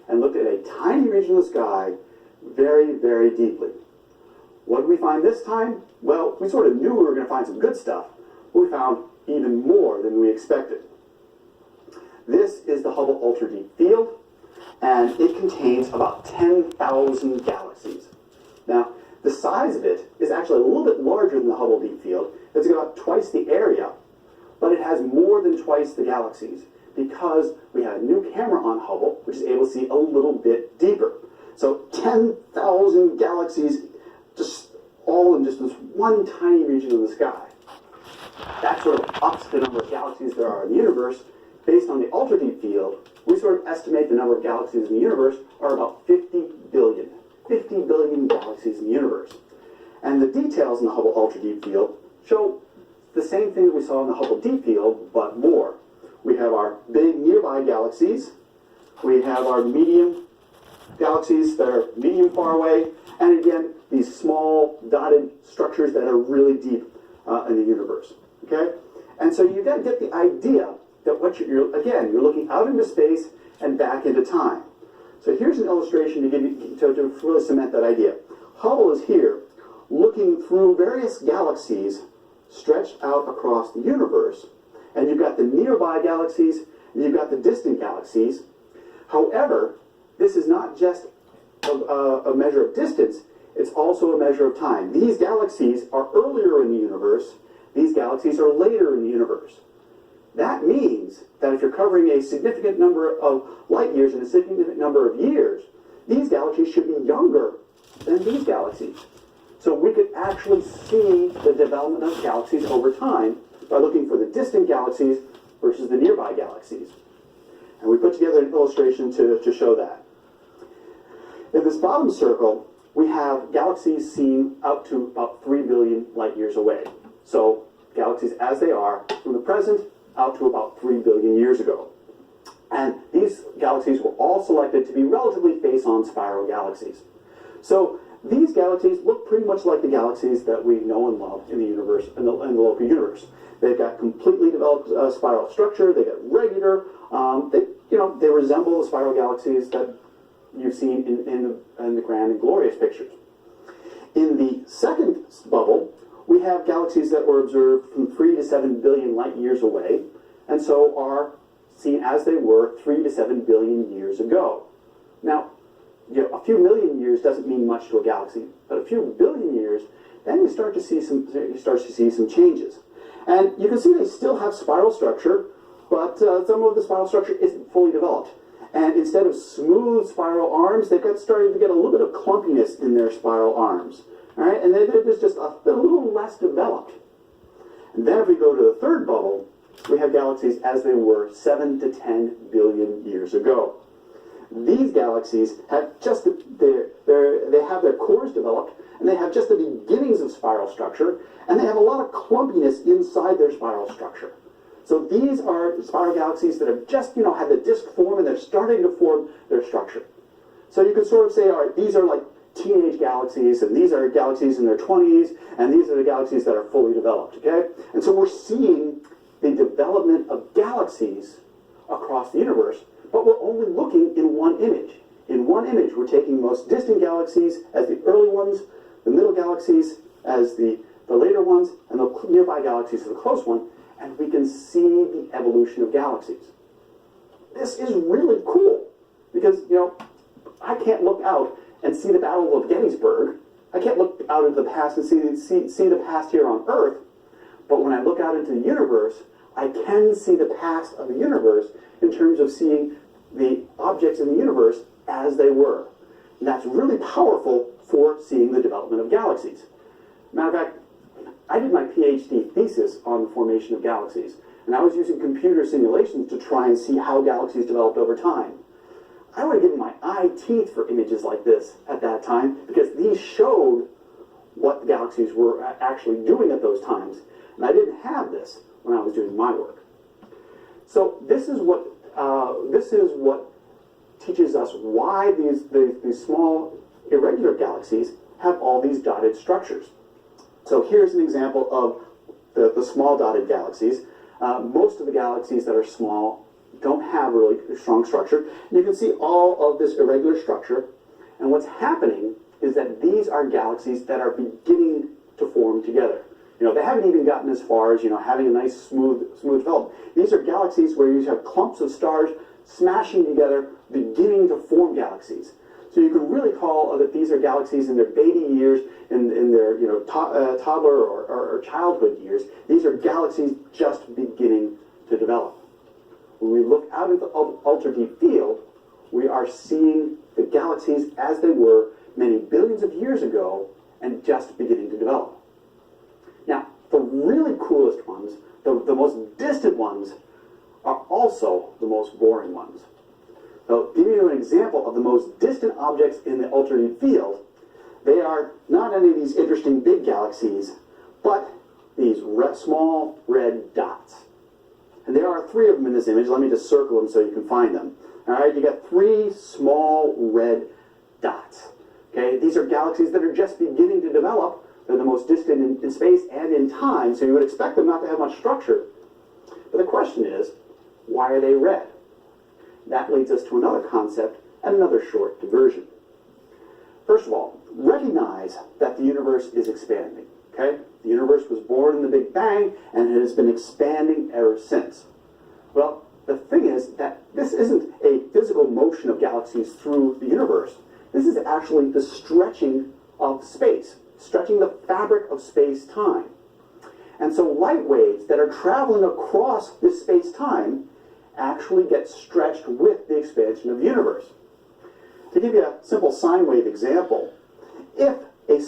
and looked at a tiny region of the sky very, very deeply. What did we find this time? Well, we sort of knew we were going to find some good stuff, but we found even more than we expected. This is the Hubble Ultra Deep Field, and it contains about 10,000 galaxies. Now, the size of it is actually a little bit larger than the Hubble Deep Field. It's about twice the area, but it has more than twice the galaxies because we have a new camera on Hubble, which is able to see a little bit deeper. So 10,000 galaxies just all in just this one tiny region of the sky. That sort of ups the number of galaxies there are in the universe. Based on the ultra deep field, we sort of estimate the number of galaxies in the universe are about 50 billion. 50 billion galaxies in the universe. And the details in the Hubble Ultra Deep Field show the same thing that we saw in the Hubble Deep Field, but more. We have our big nearby galaxies. We have our medium galaxies that are medium far away. And again, these small dotted structures that are really deep in the universe. Okay? And so you then get the idea that what you're looking out into space and back into time. So here's an illustration to give you to really cement that idea. Hubble is here looking through various galaxies stretched out across the universe, and you've got the nearby galaxies and you've got the distant galaxies. However, this is not just a measure of distance, it's also a measure of time. These galaxies are earlier in the universe, these galaxies are later in the universe. That means that if you're covering a significant number of light years in a significant number of years, these galaxies should be younger than these galaxies. So we could actually see the development of galaxies over time by looking for the distant galaxies versus the nearby galaxies. And we put together an illustration to show that. In this bottom circle, we have galaxies seen out to about 3 billion light years away. So galaxies as they are from the present out to about 3 billion years ago. And these galaxies were all selected to be relatively face-on spiral galaxies. So these galaxies look pretty much like the galaxies that we know and love in the universe, in the local universe. They've got completely developed spiral structure. They get regular. They resemble the spiral galaxies that you've seen in the grand and glorious pictures. In the second bubble, we have galaxies that were observed from 3 to 7 billion light years away, and so are seen as they were 3 to 7 billion years ago. Now, a few million years doesn't mean much to a galaxy, but a few billion years, then you start to see some changes. And you can see they still have spiral structure, but some of the spiral structure isn't fully developed. And instead of smooth spiral arms, they've started to get a little bit of clumpiness in their spiral arms. All right, and they're just a little less developed. And then if we go to the third bubble, we have galaxies as they were 7 to 10 billion years ago. These galaxies have just they have their cores developed, and they have just the beginnings of spiral structure, and they have a lot of clumpiness inside their spiral structure. So these are spiral galaxies that have just had the disk form, and they're starting to form their structure. So you could sort of say, all right, these are like teenage galaxies, and these are galaxies in their 20s, and these are the galaxies that are fully developed, okay? And so we're seeing the development of galaxies across the universe, but we're only looking in one image. In one image, we're taking the most distant galaxies as the early ones, the middle galaxies as the later ones, and the nearby galaxies as the close one, and we can see the evolution of galaxies. This is really cool, because, I can't look out and see the Battle of Gettysburg. I can't look out into the past and see the past here on Earth, but when I look out into the universe, I can see the past of the universe in terms of seeing the objects in the universe as they were. And that's really powerful for seeing the development of galaxies. Matter of fact, I did my PhD thesis on the formation of galaxies, and I was using computer simulations to try and see how galaxies developed over time. I would have given my eye teeth for images like this at that time, because these showed what the galaxies were actually doing at those times, and I didn't have this when I was doing my work. So this is what teaches us why these small irregular galaxies have all these dotted structures. So here's an example of the small dotted galaxies. Most of the galaxies that are small don't have a really strong structure. And you can see all of this irregular structure. And what's happening is that these are galaxies that are beginning to form together. They haven't even gotten as far as, having a nice smooth development. These are galaxies where you have clumps of stars smashing together, beginning to form galaxies. So you can really call that these are galaxies in their baby years, in their toddler or childhood years. These are galaxies just beginning to develop. When we look out into the ultra-deep field, we are seeing the galaxies as they were many billions of years ago and just beginning to develop. Now, the really coolest ones, the most distant ones, are also the most boring ones. So, giving you an example of the most distant objects in the ultra-deep field, they are not any of these interesting big galaxies, but these small red dots. And there are 3 of them in this image. Let me just circle them so you can find them. All right, you got 3 small red dots. Okay, these are galaxies that are just beginning to develop. They're the most distant in space and in time, so you would expect them not to have much structure. But the question is, why are they red? That leads us to another concept and another short diversion. First of all, recognize that the universe is expanding. Okay? The universe was born in the Big Bang, and it has been expanding ever since. Well, the thing is that this isn't a physical motion of galaxies through the universe. This is actually the stretching of space, stretching the fabric of space-time. And so light waves that are traveling across this space-time actually get stretched with the expansion of the universe. To give you a simple sine wave example, if a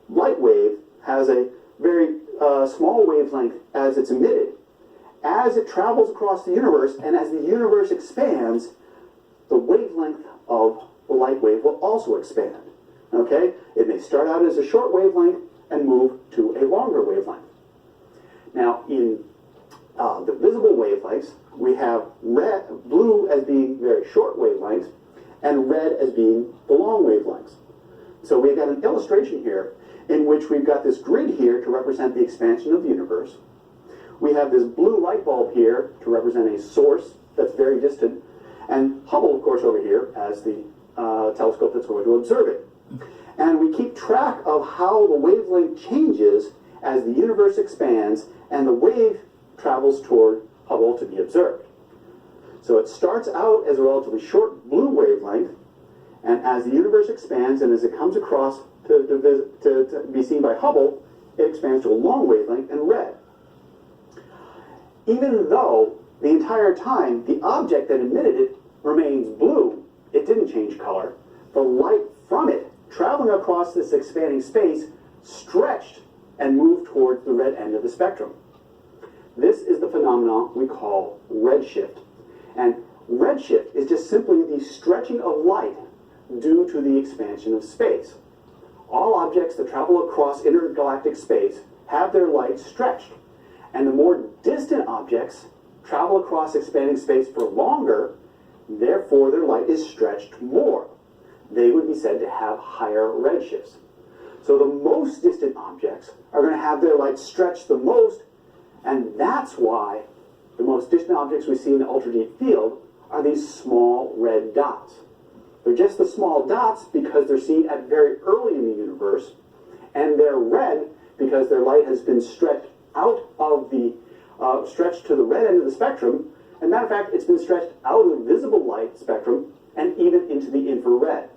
light wave has a very small wavelength as it's emitted, as it travels across the universe and as the universe expands, the wavelength of the light wave will also expand. Okay? It may start out as a short wavelength and move to a longer wavelength. Now, in the visible wavelengths, we have blue as being very short wavelengths, and red as being the long wavelengths. So we've got an illustration here in which we've got this grid here to represent the expansion of the universe. We have this blue light bulb here to represent a source that's very distant, and Hubble, of course, over here as the telescope that's going to observe it. And we keep track of how the wavelength changes as the universe expands and the wave travels toward Hubble to be observed. So it starts out as a relatively short blue wavelength, and as the universe expands and as it comes across to be seen by Hubble, it expands to a long wavelength and red. Even though the entire time the object that emitted it remains blue, it didn't change color, the light from it traveling across this expanding space stretched and moved towards the red end of the spectrum. This is the phenomenon we call redshift. And redshift is just simply the stretching of light due to the expansion of space. All objects that travel across intergalactic space have their light stretched. And the more distant objects travel across expanding space for longer, therefore their light is stretched more. They would be said to have higher redshifts. So the most distant objects are going to have their light stretched the most, and that's why the most distant objects we see in the ultra-deep field are these small red dots. They're just the small dots because they're seen at very early in the universe, and they're red because their light has been stretched out of the, stretched to the red end of the spectrum. As a matter of fact, it's been stretched out of the visible light spectrum and even into the infrared.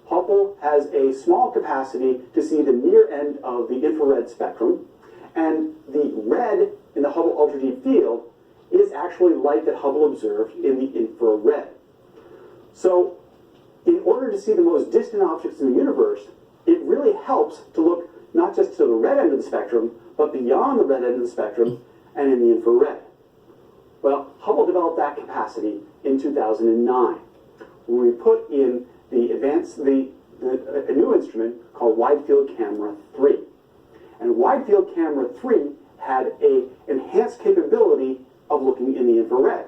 Hubble has a small capacity to see the near end of the infrared spectrum, and the red in the Hubble ultra-deep field is actually light that Hubble observed in the infrared. So, in order to see the most distant objects in the universe, it really helps to look not just to the red end of the spectrum, but beyond the red end of the spectrum and in the infrared. Well, Hubble developed that capacity in 2009, when we put in a new instrument called Wide Field Camera 3. And Wide Field Camera 3 had an enhanced capability of looking in the infrared.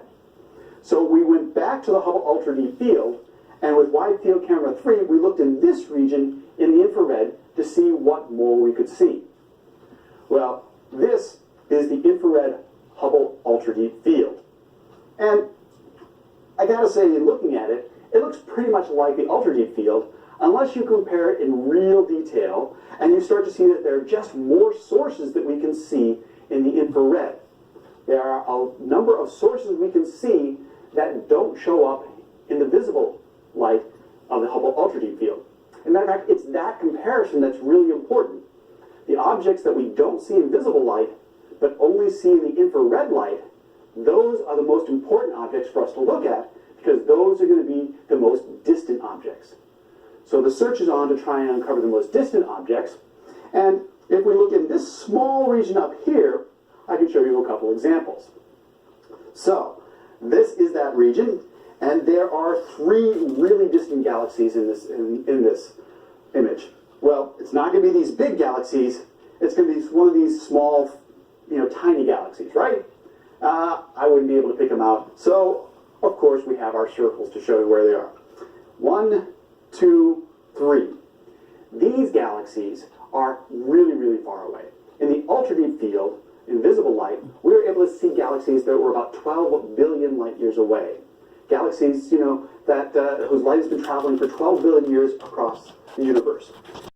So we went back to the Hubble Ultra Deep Field, and with Wide Field Camera 3, we looked in this region in the infrared to see what more we could see. Well, this is the infrared Hubble Ultra Deep Field. And I gotta say, in looking at it, it looks pretty much like the ultra-deep field, unless you compare it in real detail, and you start to see that there are just more sources that we can see in the infrared. There are a number of sources we can see that don't show up in the visible light of the Hubble ultra-deep field. As a matter of fact, it's that comparison that's really important. The objects that we don't see in visible light, but only see in the infrared light, those are the most important objects for us to look at, because those are going to be the most distant objects. So the search is on to try and uncover the most distant objects. And if we look in this small region up here, I can show you a couple examples. So this is that region, and there are 3 really distant galaxies in this image. Well, it's not going to be these big galaxies. It's going to be one of these small, tiny galaxies, right? I wouldn't be able to pick them out. So, of course, we have our circles to show you where they are. 1, 2, 3. These galaxies are really, really far away. In the ultra-deep field, in visible light, we were able to see galaxies that were about 12 billion light years away. Galaxies, whose light has been traveling for 12 billion years across the universe.